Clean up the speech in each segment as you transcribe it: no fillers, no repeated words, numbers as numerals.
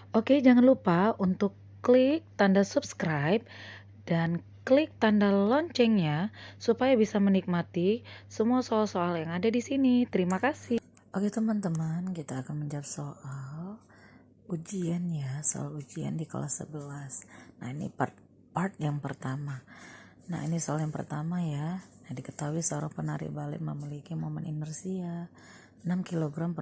Oke, jangan lupa untuk klik tanda subscribe dan klik tanda loncengnya supaya bisa menikmati semua soal-soal yang ada di sini. Terima kasih. Oke teman-teman, kita akan menjawab soal ujian ya, soal ujian di kelas 11. Nah ini part yang pertama. Nah ini soal yang pertama ya. Nah diketahui seorang penarik balik memiliki momen inersia 6 kilogram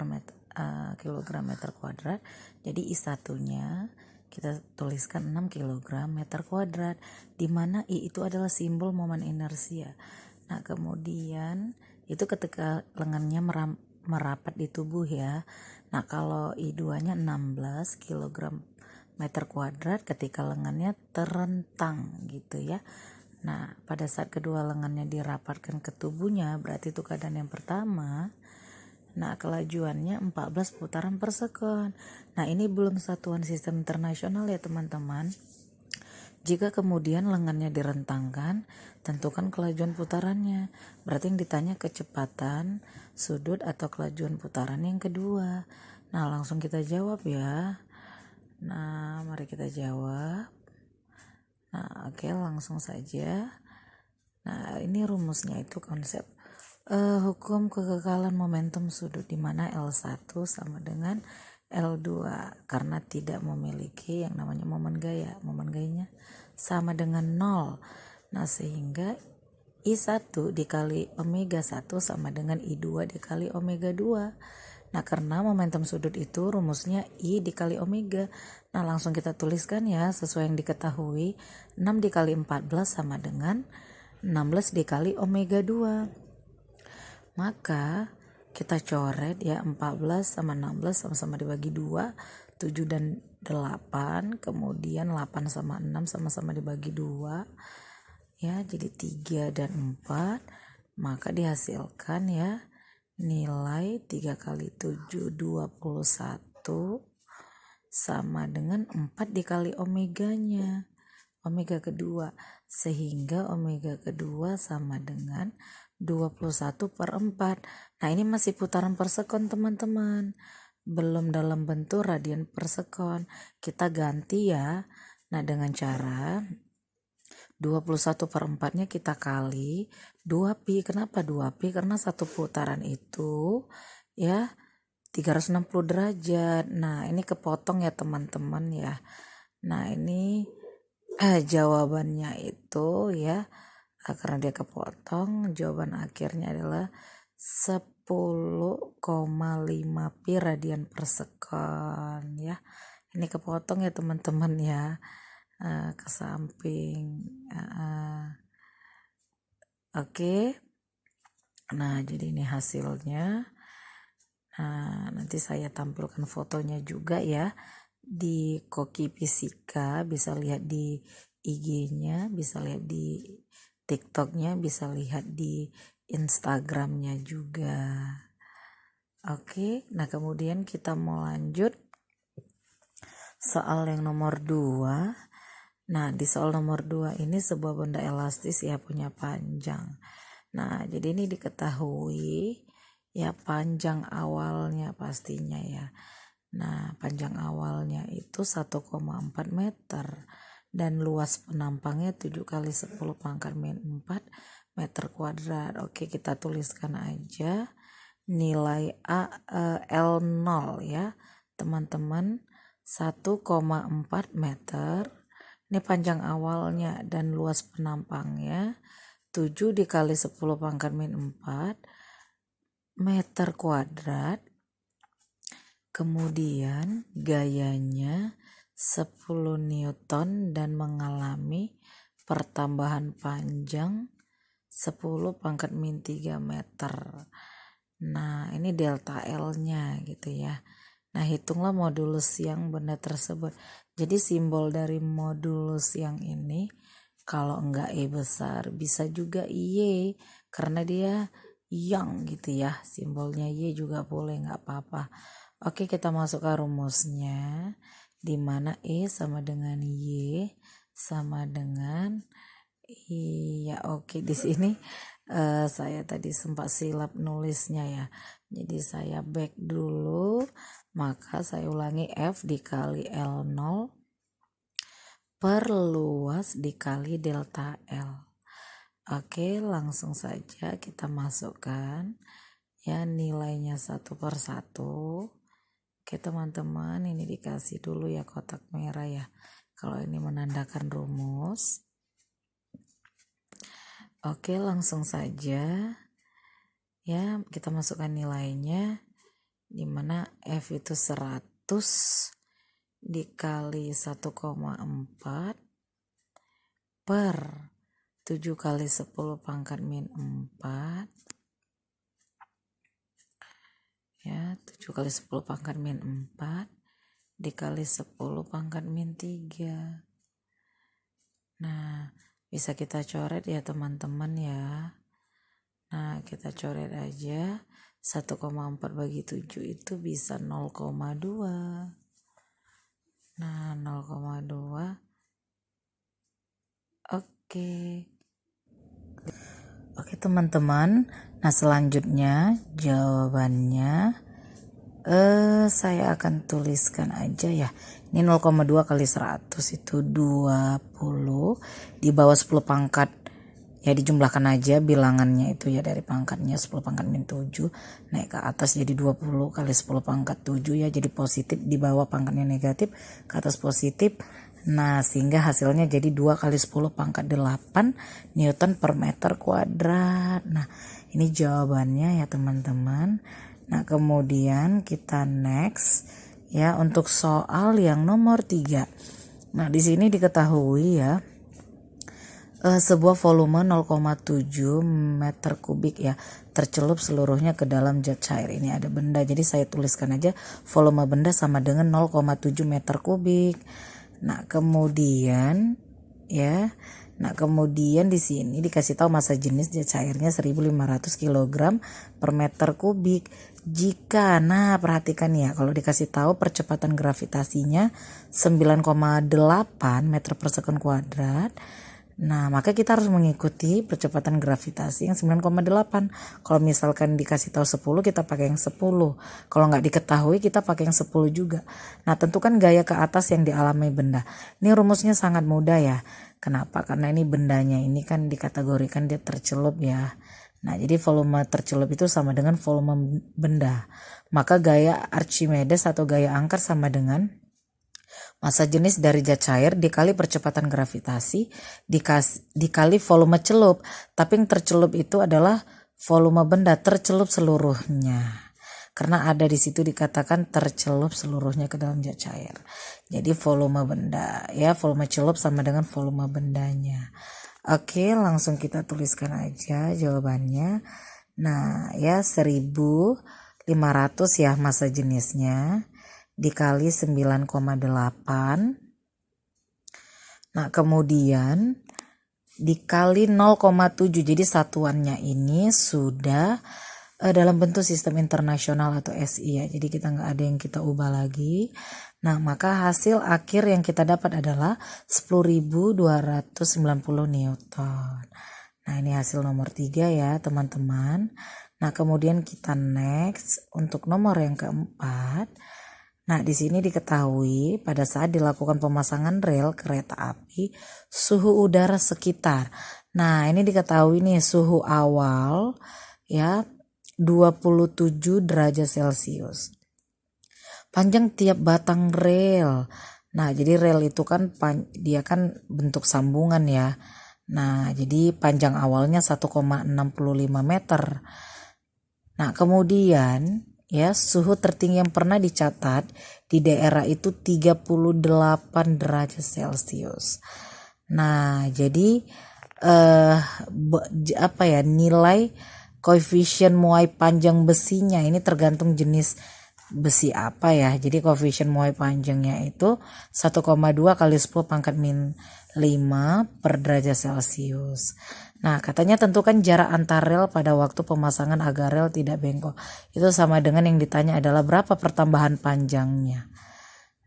meter kuadrat. Jadi I1-nya kita tuliskan 6 kg meter kuadrat, di mana I itu adalah simbol momen inersia. Nah kemudian itu ketika lengannya merapat di tubuh ya. Nah kalau I2-nya 16 kg meter kuadrat ketika lengannya terentang gitu ya. Nah pada saat kedua lengannya dirapatkan ke tubuhnya, berarti itu keadaan yang pertama. Nah kelajuannya 14 putaran per sekon. Nah ini belum satuan sistem internasional ya teman-teman. Jika kemudian lengannya direntangkan, tentukan kelajuan putarannya. Berarti yang ditanya kecepatan, sudut, atau kelajuan putaran yang kedua. Nah langsung kita jawab ya. Nah mari kita jawab. Nah oke, langsung saja. Nah ini rumusnya itu konsep hukum kekekalan momentum sudut, di mana L1 sama dengan L2 karena tidak memiliki yang namanya momen gaya. Momen gayanya sama dengan 0. Nah sehingga I1 dikali omega 1 sama dengan I2 dikali omega 2. Nah karena momentum sudut itu rumusnya I dikali omega. Nah langsung kita tuliskan ya sesuai yang diketahui. 6 dikali 14 sama dengan 16 dikali omega 2. Maka kita coret ya, 14 sama 16 sama-sama dibagi 2, 7 dan 8, kemudian 8 sama 6 sama-sama dibagi 2 ya, jadi 3 dan 4. Maka dihasilkan ya nilai 3 kali 7 21 sama dengan 4 dikali omeganya, omega kedua, sehingga omega kedua sama dengan 21/4. Nah ini masih putaran per sekon teman-teman, belum dalam bentuk radian per sekon. Kita ganti ya. Nah dengan cara 21/4-nya kita kali 2pi. Kenapa 2pi? Karena satu putaran itu ya 360 derajat. Nah ini kepotong ya teman-teman ya. Nah ini jawabannya itu ya, karena dia kepotong, jawaban akhirnya adalah 10,5 pi radian per sekon ya. Ini kepotong ya teman-teman ya, ke samping. Oke. Nah jadi ini hasilnya. Nah nanti saya tampilkan fotonya juga ya di Koki Fisika, bisa lihat di IG-nya, bisa lihat di TikTok-nya, bisa lihat di Instagram-nya juga. Oke, nah kemudian kita mau lanjut soal yang nomor 2. Nah di soal nomor 2 ini sebuah benda elastis ya, punya panjang. Nah jadi ini diketahui ya panjang awalnya pastinya ya. Nah panjang awalnya itu 1,4 meter dan luas penampangnya 7 kali 10 pangkat min 4 meter kuadrat. Oke, kita tuliskan aja nilai L0 ya teman-teman, 1,4 meter. Ini panjang awalnya dan luas penampangnya 7 dikali 10 pangkat min 4 meter kuadrat. Kemudian gayanya 10 Newton dan mengalami pertambahan panjang 10 pangkat min 3 meter. Nah ini delta L-nya gitu ya. Nah hitunglah modulus yang benda tersebut. Jadi simbol dari modulus yang ini kalau enggak E besar bisa juga Y, karena dia yang gitu ya, simbolnya Y juga boleh, nggak apa-apa. Oke, kita masuk ke rumusnya, di mana E sama dengan Y sama dengan iya. Oke, di sini Saya tadi sempat silap nulisnya ya. Jadi saya back dulu, maka saya ulangi F dikali L0 per luas dikali delta L. Oke, langsung saja kita masukkan ya nilainya satu per satu. Oke teman-teman, ini dikasih dulu ya kotak merah ya, kalau ini menandakan rumus. Oke, langsung saja ya kita masukkan nilainya, dimana F itu 100 dikali 1,4 per 7 kali 10 pangkat min 4 ya, 7 kali 10 pangkat min 4 dikali 10 pangkat min 3. Nah, bisa kita coret ya teman-teman ya. Nah, kita coret aja. 1,4 bagi 7 itu bisa 0,2. Nah, 0,2. Oke teman-teman. Nah, selanjutnya jawabannya saya akan tuliskan aja ya. Ini 0,2 kali 100 itu 20, di bawah 10 pangkat ya, dijumlahkan aja bilangannya itu ya, dari pangkatnya 10 pangkat min 7 naik ke atas jadi 20 kali 10 pangkat 7 ya, jadi positif, di bawah pangkatnya negatif, ke atas positif. Nah, sehingga hasilnya jadi 2 kali 10 pangkat 8 Newton per meter kuadrat. Nah, ini jawabannya ya teman-teman. Nah, kemudian kita next ya untuk soal yang nomor 3. Nah, di sini diketahui ya sebuah volume 0,7 meter kubik ya tercelup seluruhnya ke dalam zat cair. Ini ada benda, jadi saya tuliskan aja volume benda sama dengan 0,7 meter kubik. Nah, kemudian ya, di sini dikasih tahu massa jenis zat cairnya 1.500 kg per meter kubik. Jika, nah perhatikan ya, kalau dikasih tahu percepatan gravitasinya 9,8 meter per sekon kuadrat, nah maka kita harus mengikuti percepatan gravitasi yang 9,8. Kalau misalkan dikasih tahu 10, kita pakai yang 10. Kalau nggak diketahui, kita pakai yang 10 juga. Nah, tentukan gaya ke atas yang dialami benda. Ini rumusnya sangat mudah ya. Kenapa? Karena ini bendanya ini kan dikategorikan dia tercelup ya. Nah, jadi volume tercelup itu sama dengan volume benda. Maka gaya Archimedes atau gaya angker sama dengan massa jenis dari zat cair dikali percepatan gravitasi dikali volume celup. Tapi yang tercelup itu adalah volume benda tercelup seluruhnya. Karena ada di situ dikatakan tercelup seluruhnya ke dalam zat cair. Jadi volume benda ya, volume celup sama dengan volume bendanya. Oke, langsung kita tuliskan aja jawabannya. Nah, ya 1.500 ya massa jenisnya dikali 9,8. Nah, kemudian dikali 0,7. Jadi satuannya ini sudah dalam bentuk sistem internasional atau SI ya. Jadi kita nggak ada yang kita ubah lagi. Nah, maka hasil akhir yang kita dapat adalah 10.290 Newton. Nah, ini hasil nomor 3 ya teman-teman. Nah, kemudian kita next untuk nomor yang keempat. Nah, di sini diketahui pada saat dilakukan pemasangan rel kereta api, suhu udara sekitar. Nah, ini diketahui nih suhu awal ya 27 derajat Celcius. Panjang tiap batang rel. Nah, jadi rel itu kan dia kan bentuk sambungan ya. Nah, jadi panjang awalnya 1,65 meter. Nah, kemudian ya suhu tertinggi yang pernah dicatat di daerah itu 38 derajat Celcius. Nah, jadi nilai koefisien muai panjang besinya ini tergantung jenis besi apa ya. Jadi koefisien muai panjangnya itu 1,2 kali 10 pangkat min 5 per derajat Celcius. Nah, katanya tentukan jarak antar rel pada waktu pemasangan agar rel tidak bengkok. Itu sama dengan yang ditanya adalah berapa pertambahan panjangnya.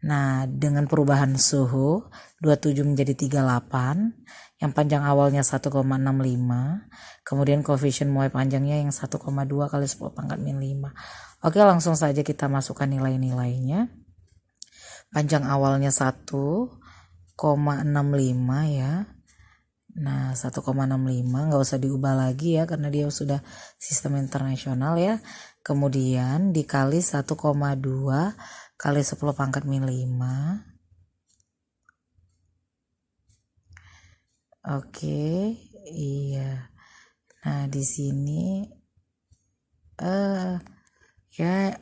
Nah, dengan perubahan suhu 27 menjadi 38, yang panjang awalnya 1,65, kemudian koefisien muai panjangnya yang 1,2 kali 10 pangkat min 5. Oke, langsung saja kita masukkan nilai-nilainya. Panjang awalnya 1,65 ya. Nah, 1,65 nggak usah diubah lagi ya karena dia sudah sistem internasional ya. Kemudian dikali 1,2 kali 10 pangkat min 5. Oke, iya. Nah, di sini ya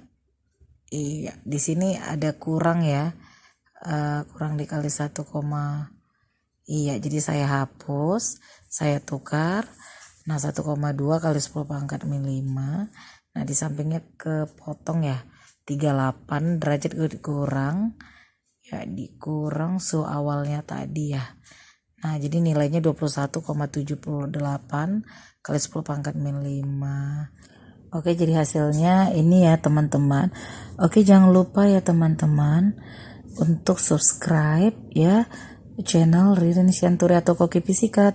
iya, di sini ada kurang ya. Kurang dikali 1, iya, jadi saya hapus, saya tukar. Nah, 1,2 kali 10 pangkat min 5. Nah, di sampingnya kepotong ya. 38 derajat kurang ya, dikurang suhu awalnya tadi ya. Nah, jadi nilainya 21,78 kali 10 pangkat min 5. Oke, jadi hasilnya ini ya teman-teman. Oke, jangan lupa ya teman-teman untuk subscribe ya channel Ririn Syanturi atau Koki Fisika.